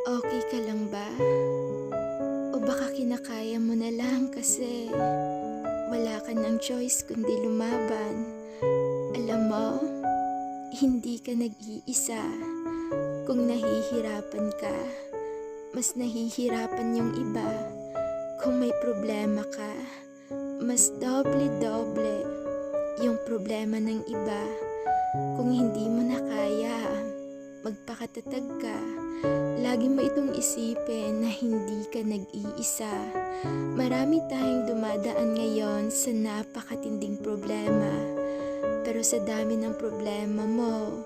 Okay ka lang ba? O baka kinakaya mo na lang kasi wala ka ng choice kundi lumaban. Alam mo, hindi ka nag-iisa. Kung nahihirapan ka, mas nahihirapan yung iba. Kung may problema ka, mas doble-doble yung problema ng iba. Kung hindi mo na kaya, magpakatatag ka. Lagi mo itong isipin na hindi ka nag-iisa. Marami tayong dumadaan ngayon sa napakatinding problema. Pero sa dami ng problema mo,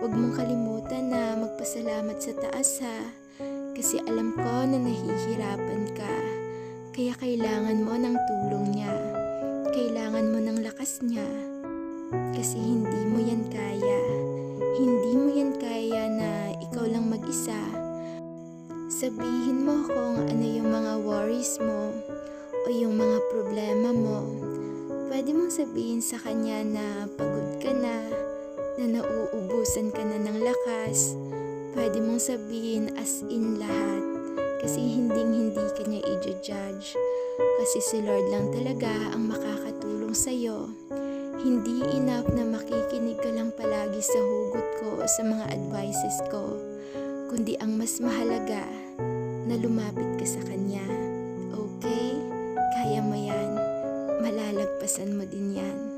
huwag mong kalimutan na magpasalamat sa taas ha. Kasi alam ko na nahihirapan ka. Kaya kailangan mo ng tulong niya. Kailangan mo ng lakas niya. Kasi hindi mo yan kaya. Hindi mo yan kaya na ikaw lang mag-isa. Sabihin mo kung ano yung mga worries mo o yung mga problema mo. Pwede mong sabihin sa kanya na pagod ka na nauubusan ka na ng lakas. Pwede mong sabihin as in lahat. Kasi hindi ka niya i-judge. Kasi si Lord lang talaga ang makakatulong sa'yo. Hindi enough na makikinig ka lang palagi sa hugot ko o sa mga advices ko, kundi ang mas mahalaga na lumapit ka sa Kanya. Okay? Kaya mo yan. Malalagpasan mo din yan.